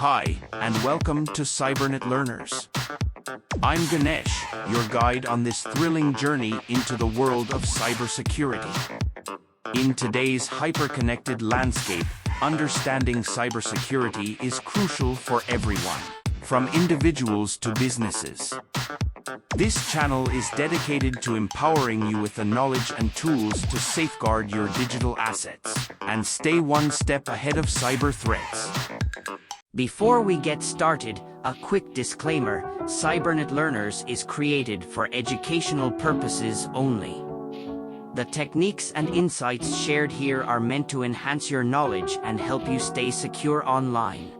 Hi, and welcome to Cybernetlearners. I'm Ganesh, your guide on this thrilling journey into the world of cybersecurity. In today's hyper-connected landscape, understanding cybersecurity is crucial for everyone, from individuals to businesses. This channel is dedicated to empowering you with the knowledge and tools to safeguard your digital assets and stay one step ahead of cyber threats. Before we get started, a quick disclaimer: Cybernetlearners is created for educational purposes only. The techniques and insights shared here are meant to enhance your knowledge and help you stay secure online.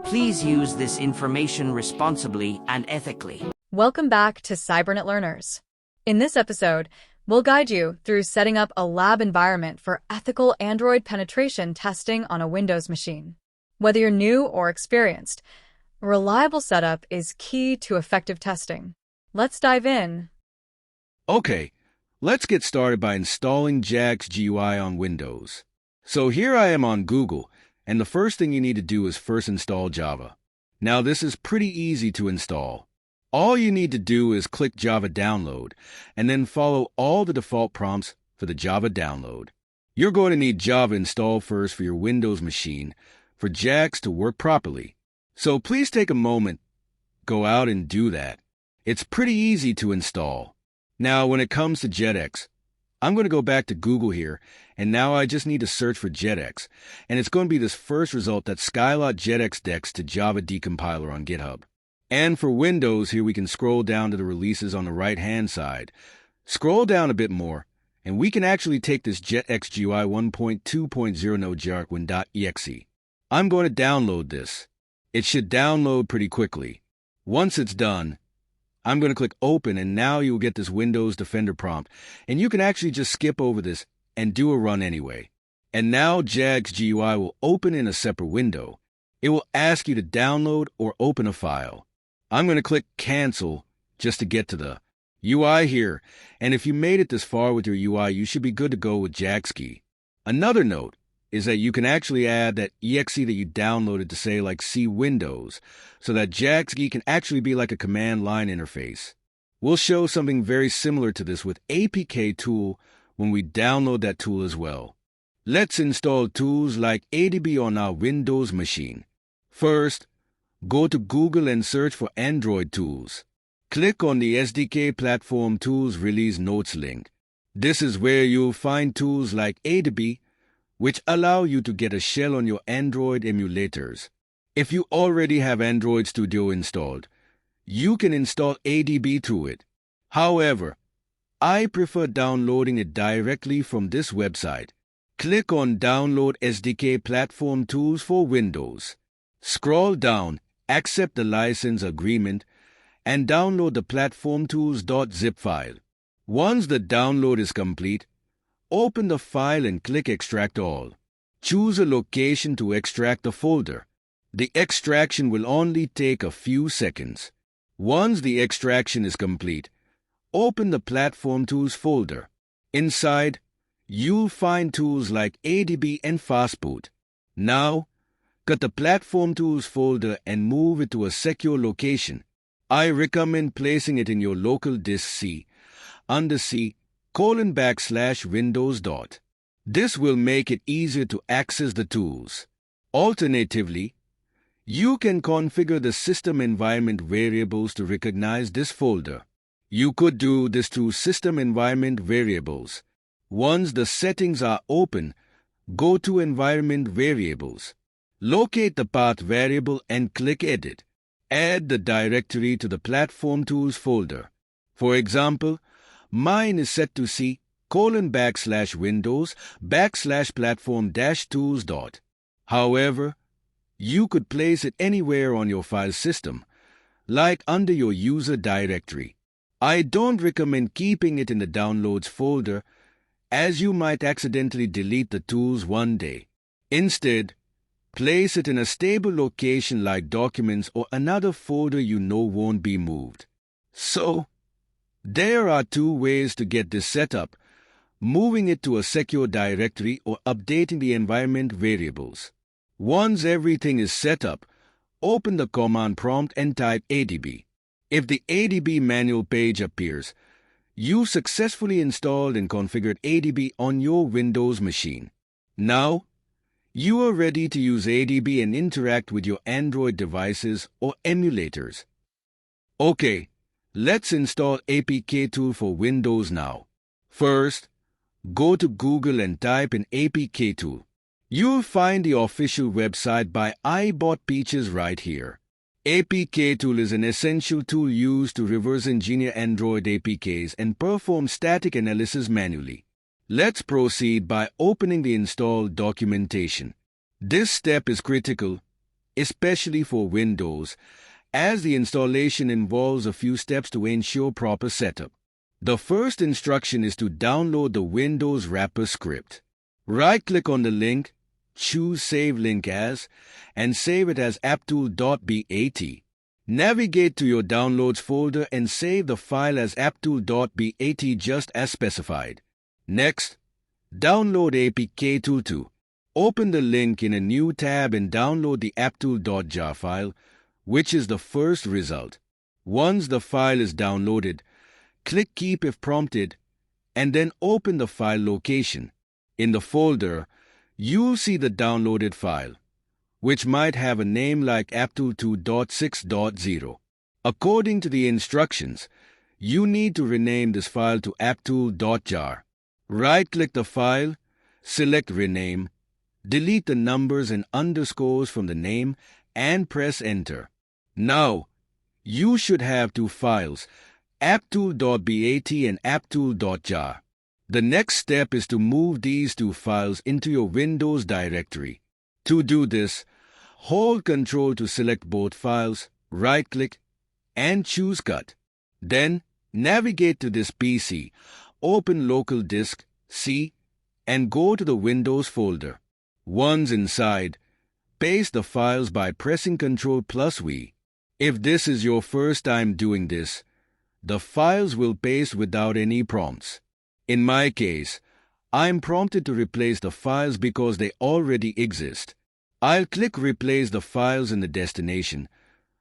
Please use this information responsibly and ethically. Welcome back to Cybernetlearners. In this episode, we'll guide you through setting up a lab environment for ethical Android penetration testing on a Windows machine. Whether you're new or experienced, a reliable setup is key to effective testing. Let's dive in. Okay, let's get started by installing JADX GUI on Windows. So here I am on Google, and the first thing you need to do is first install Java. Now this is pretty easy to install. All you need to do is click Java Download, and then follow all the default prompts for the Java download. You're going to need Java installed first for your Windows machine for JADX to work properly. So please take a moment, go out and do that. It's pretty easy to install. Now when it comes to JADX, I'm going to go back to Google here, and now I just need to search for JADX, and it's going to be this first result that Skylot JADX Dex to Java decompiler on GitHub. And for Windows, here we can scroll down to the releases on the right-hand side. Scroll down a bit more, and we can actually take this JADX GUI 1.2.0 node jarwin.exe. I'm going to download this. It should download pretty quickly. Once it's done, I'm going to click Open, and now you'll get this Windows Defender prompt, and you can actually just skip over this and do a run anyway. And now JADX GUI will open in a separate window. It will ask you to download or open a file. I'm going to click Cancel just to get to the UI here, and if you made it this far with your UI, you should be good to go with JADX. Another note is that you can actually add that exe that you downloaded to say like C Windows, so that JADX can actually be like a command line interface. We'll show something very similar to this with APKTool when we download that tool as well. Let's install tools like ADB on our Windows machine. First, go to Google and search for Android tools. Click on the SDK Platform Tools Release Notes link. This is where you'll find tools like ADB, which allow you to get a shell on your Android emulators. If you already have Android Studio installed, you can install ADB through it. However, I prefer downloading it directly from this website. Click on Download SDK Platform Tools for Windows. Scroll down, accept the license agreement, and download the platformtools.zip file. Once the download is complete, open the file and click Extract All. Choose a location to extract the folder. The extraction will only take a few seconds. Once the extraction is complete, open the Platform Tools folder. Inside, you'll find tools like ADB and Fastboot. Now, cut the Platform Tools folder and move it to a secure location. I recommend placing it in your local disk C, under C:\Windows. This will make it easier to access the tools. Alternatively, you can configure the system environment variables to recognize this folder. You could do this through System Environment Variables. Once the settings are open, go to Environment Variables. Locate the path variable and click Edit. Add the directory to the Platform Tools folder. For example, mine is set to C:\Windows\platform-tools. However, you could place it anywhere on your file system, like under your user directory. I don't recommend keeping it in the Downloads folder, as you might accidentally delete the tools one day. Instead, place it in a stable location like Documents or another folder you know won't be moved. So, there are two ways to get this set up: moving it to a secure directory or updating the environment variables. Once everything is set up, open the command prompt and type ADB. If the ADB manual page appears, you've successfully installed and configured ADB on your Windows machine. Now, you are ready to use ADB and interact with your Android devices or emulators. Okay, let's install APKTool for Windows now. First, go to Google and type in APKTool. You'll find the official website by iBotPeaches right here. APKTool is an essential tool used to reverse engineer Android APKs and perform static analysis manually. Let's proceed by opening the install documentation. This step is critical, especially for Windows, as the installation involves a few steps to ensure proper setup. The first instruction is to download the Windows wrapper script. Right-click on the link, choose Save Link As, and save it as apptool.bat. Navigate to your Downloads folder and save the file as apptool.bat just as specified. Next, download APKTool 2. Open the link in a new tab and download the apptool.jar file, which is the first result. Once the file is downloaded, click Keep if prompted, and then open the file location. In the folder, you'll see the downloaded file, which might have a name like apptool2.6.0. According to the instructions, you need to rename this file to apptool.jar. Right-click the file, select Rename, delete the numbers and underscores from the name, and press Enter. Now, you should have two files, apptool.bat and apptool.jar. The next step is to move these two files into your Windows directory. To do this, hold Ctrl to select both files, right-click, and choose Cut. Then, navigate to this PC, open Local Disk, C, and go to the Windows folder. Once inside, paste the files by pressing Ctrl+V. If this is your first time doing this, the files will paste without any prompts. In my case, I'm prompted to replace the files because they already exist. I'll click Replace the files in the destination,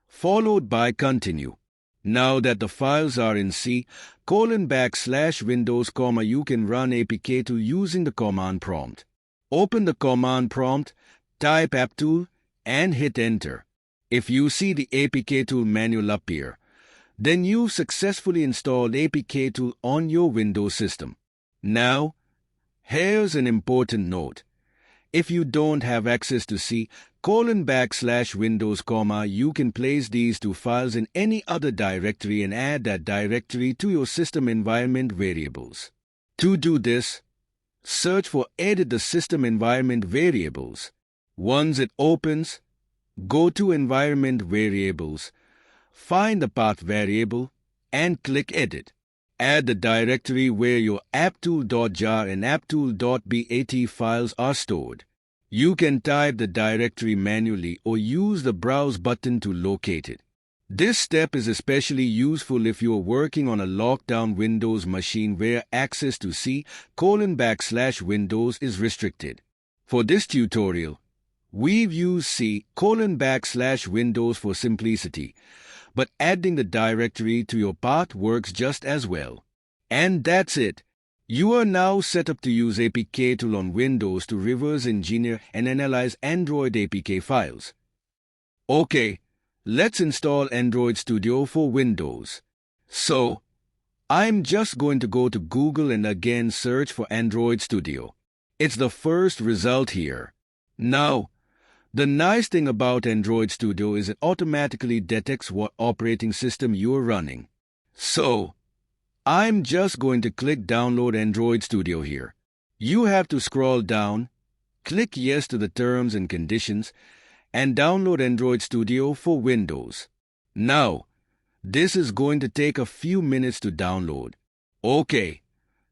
followed by Continue. Now that the files are in C:\Windows, you can run APKTool using the command prompt. Open the command prompt, type apptool, and hit Enter. If you see the APKTool manual appear, then you've successfully installed APKTool on your Windows system. Now, here's an important note. If you don't have access to C:\Windows, you can place these two files in any other directory and add that directory to your system environment variables. To do this, search for Edit the System Environment Variables. Once it opens, go to Environment Variables, find the path variable, and click Edit. Add the directory where your apptool.jar and apptool.bat files are stored. You can type the directory manually or use the Browse button to locate it. This step is especially useful if you are working on a locked-down Windows machine where access to C:\Windows is restricted. For this tutorial, we've used C:\Windows for simplicity, but adding the directory to your path works just as well. And that's it. You are now set up to use APKTool on Windows to reverse engineer and analyze Android APK files. Okay, let's install Android Studio for Windows. So, I'm just going to go to Google and again search for Android Studio. It's the first result here. Now, the nice thing about Android Studio is it automatically detects what operating system you're running. So, I'm just going to click Download Android Studio here. You have to scroll down, click Yes to the terms and conditions, and download Android Studio for Windows. Now, this is going to take a few minutes to download. Okay,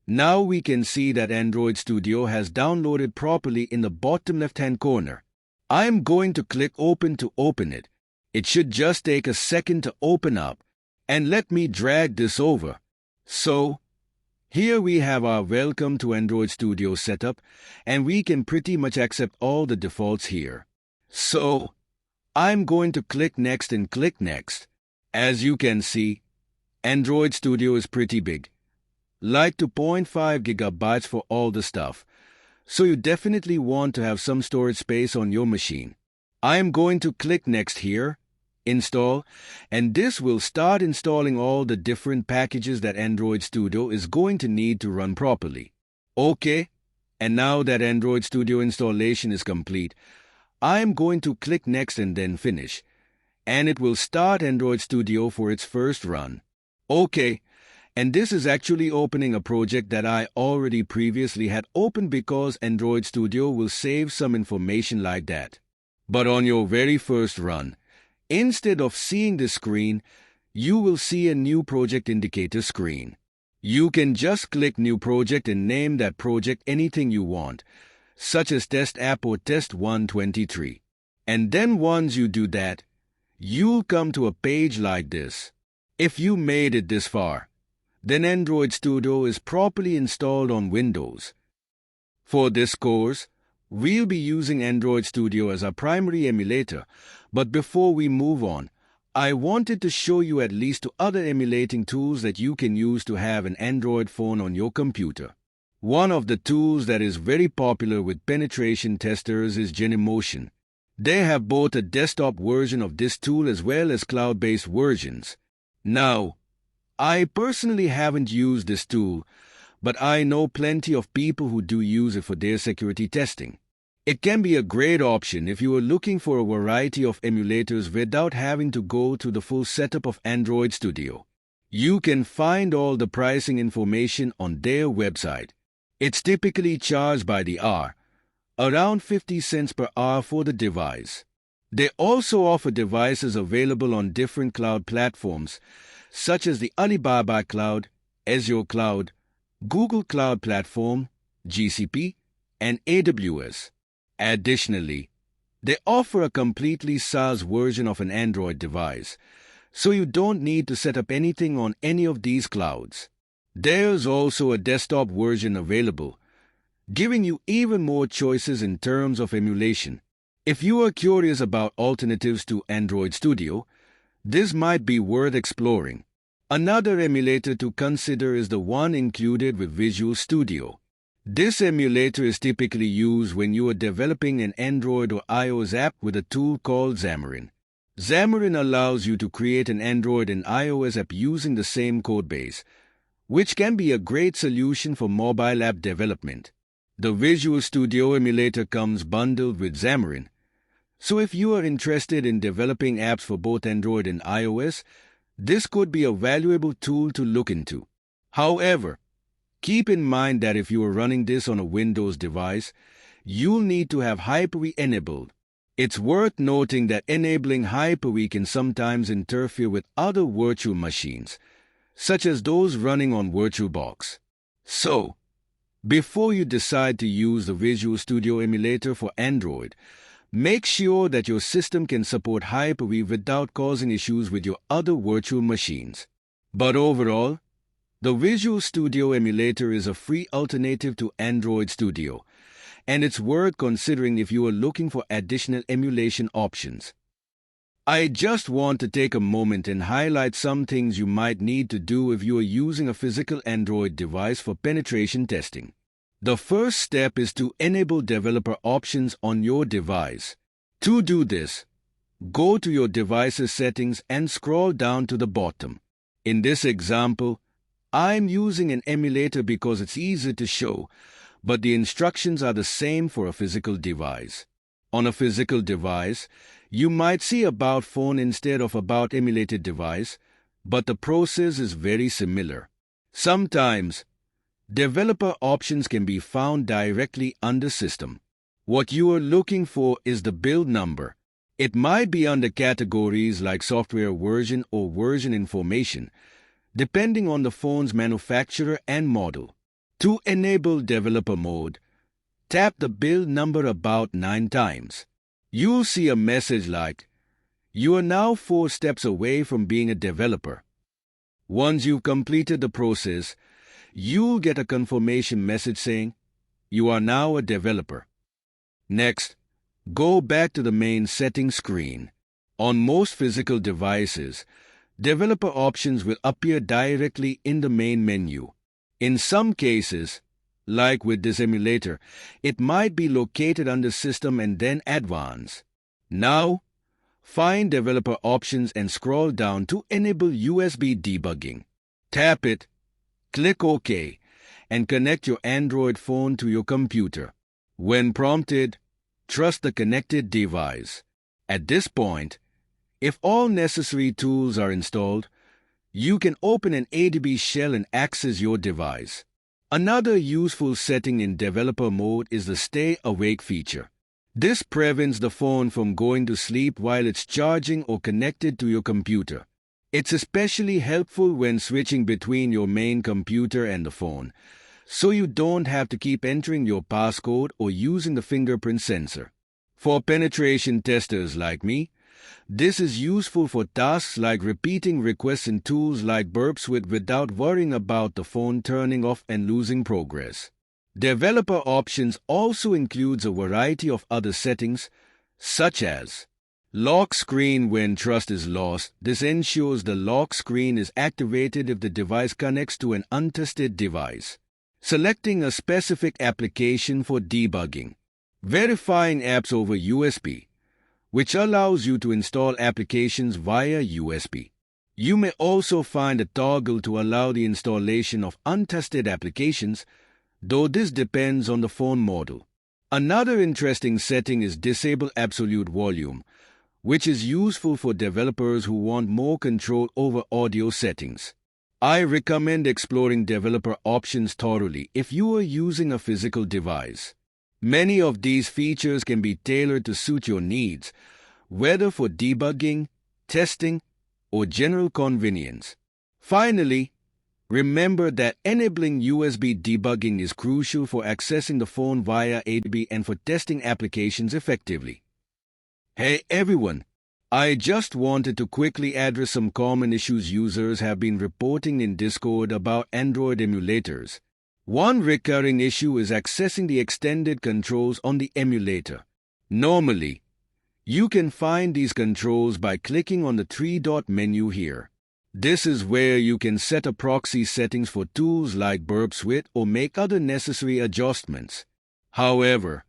now we can see that Android Studio has downloaded properly in the bottom left-hand corner. I'm going to click Open to open it. It should just take a second to open up, and let me drag this over. So, here we have our Welcome to Android Studio setup, and we can pretty much accept all the defaults here. So, I'm going to click Next and click Next. As you can see, Android Studio is pretty big, like 2.5 gigabytes for all the stuff. So you definitely want to have some storage space on your machine. I am going to click Next here, Install, and this will start installing all the different packages that Android Studio is going to need to run properly. Okay, and now that Android Studio installation is complete, I am going to click Next and then Finish, and it will start Android Studio for its first run. Okay, and this is actually opening a project that I already previously had opened because Android Studio will save some information like that. But on your very first run, instead of seeing this screen, you will see a new project indicator screen. You can just click New Project and name that project anything you want, such as Test App or Test 123. And then once you do that, you'll come to a page like this. If you made it this far, then Android Studio is properly installed on Windows. For this course, we'll be using Android Studio as our primary emulator, but before we move on, I wanted to show you at least two other emulating tools that you can use to have an Android phone on your computer. One of the tools that is very popular with penetration testers is Genymotion. They have both a desktop version of this tool as well as cloud-based versions. Now, I personally haven't used this tool, but I know plenty of people who do use it for their security testing. It can be a great option if you are looking for a variety of emulators without having to go to the full setup of Android Studio. You can find all the pricing information on their website. It's typically charged by the hour, around 50 cents per hour for the device. They also offer devices available on different cloud platforms, such as the Alibaba Cloud, Azure Cloud, Google Cloud Platform, GCP, and AWS. Additionally, they offer a completely SaaS version of an Android device, so you don't need to set up anything on any of these clouds. There's also a desktop version available, giving you even more choices in terms of emulation. If you are curious about alternatives to Android Studio, this might be worth exploring. Another emulator to consider is the one included with Visual Studio. This emulator is typically used when you are developing an Android or iOS app with a tool called Xamarin. Xamarin allows you to create an Android and iOS app using the same codebase, which can be a great solution for mobile app development. The Visual Studio emulator comes bundled with Xamarin, so if you are interested in developing apps for both Android and iOS, this could be a valuable tool to look into. However, keep in mind that if you are running this on a Windows device, you'll need to have Hyper-V enabled. It's worth noting that enabling Hyper-V can sometimes interfere with other virtual machines, such as those running on VirtualBox. So, before you decide to use the Visual Studio emulator for Android, make sure that your system can support Hyper-V without causing issues with your other virtual machines. But overall, the Visual Studio emulator is a free alternative to Android Studio, and it's worth considering if you are looking for additional emulation options. I just want to take a moment and highlight some things you might need to do if you are using a physical Android device for penetration testing. The first step is to enable developer options on your device. To do this, go to your device's settings and scroll down to the bottom. In this example, I'm using an emulator because it's easy to show, but the instructions are the same for a physical device. On a physical device, you might see About Phone instead of About Emulated Device, but the process is very similar. Sometimes, developer options can be found directly under System. What you are looking for is the build number. It might be under categories like software version or version information, depending on the phone's manufacturer and model. To enable developer mode, tap the build number about 9 times. You'll see a message like, "You are now 4 steps away from being a developer." Once you've completed the process, you'll get a confirmation message saying, "You are now a developer." Next, go back to the main settings screen. On most physical devices, developer options will appear directly in the main menu. In some cases, like with this emulator, it might be located under System and then Advanced. Now, find Developer Options and scroll down to enable USB debugging. Tap it, click OK, and connect your Android phone to your computer. When prompted, trust the connected device. At this point, if all necessary tools are installed, you can open an ADB shell and access your device. Another useful setting in developer mode is the Stay Awake feature. This prevents the phone from going to sleep while it's charging or connected to your computer. It's especially helpful when switching between your main computer and the phone, so you don't have to keep entering your passcode or using the fingerprint sensor. For penetration testers like me, this is useful for tasks like repeating requests in tools like Burp Suite without worrying about the phone turning off and losing progress. Developer options also includes a variety of other settings, such as lock screen when trust is lost. This ensures the lock screen is activated if the device connects to an untested device. Selecting a specific application for debugging. Verifying apps over USB, which allows you to install applications via USB. You may also find a toggle to allow the installation of untested applications, though this depends on the phone model. Another interesting setting is Disable Absolute Volume, which is useful for developers who want more control over audio settings. I recommend exploring developer options thoroughly if you are using a physical device. Many of these features can be tailored to suit your needs, whether for debugging, testing, or general convenience. Finally, remember that enabling USB debugging is crucial for accessing the phone via ADB and for testing applications effectively. Hey everyone, I just wanted to quickly address some common issues users have been reporting in Discord about Android emulators. One recurring issue is accessing the extended controls on the emulator. Normally, you can find these controls by clicking on the three-dot menu here. This is where you can set a proxy settings for tools like Burp Suite or make other necessary adjustments. However,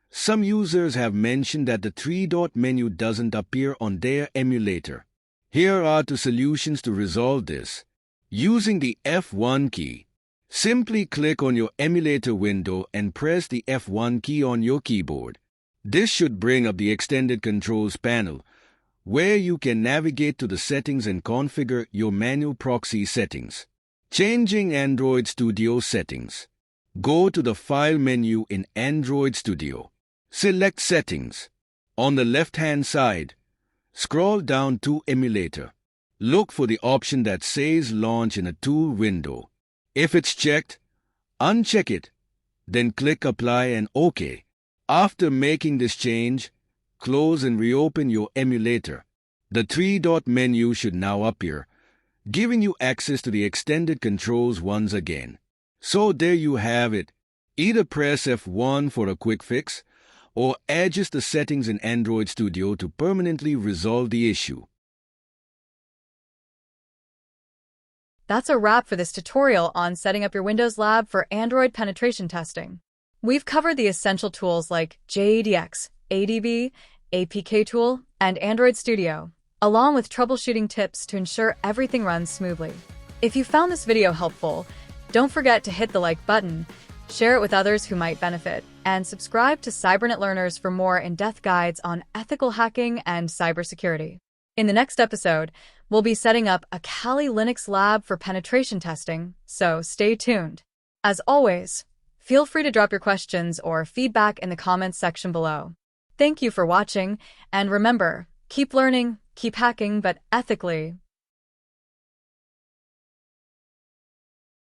some users have mentioned that the three-dot menu doesn't appear on their emulator. Here are two solutions to resolve this. Using the F1 key, simply click on your emulator window and press the F1 key on your keyboard. This should bring up the Extended Controls panel, where you can navigate to the settings and configure your manual proxy settings. Changing Android Studio settings. Go to the File menu in Android Studio. Select Settings. On the left-hand side, scroll down to Emulator. Look for the option that says Launch in a tool window. If it's checked, uncheck it, then click Apply and OK. After making this change, close and reopen your emulator. The three-dot menu should now appear, giving you access to the extended controls once again. So there you have it. Either press F1 for a quick fix, or adjust the settings in Android Studio to permanently resolve the issue. That's a wrap for this tutorial on setting up your Windows Lab for Android penetration testing. We've covered the essential tools like JADX, ADB, APKTool, and Android Studio, along with troubleshooting tips to ensure everything runs smoothly. If you found this video helpful, don't forget to hit the like button, share it with others who might benefit, and subscribe to Cybernetlearners for more in-depth guides on ethical hacking and cybersecurity. In the next episode, we'll be setting up a Kali Linux lab for penetration testing, so stay tuned. As always, feel free to drop your questions or feedback in the comments section below. Thank you for watching, and remember, keep learning, keep hacking, but ethically.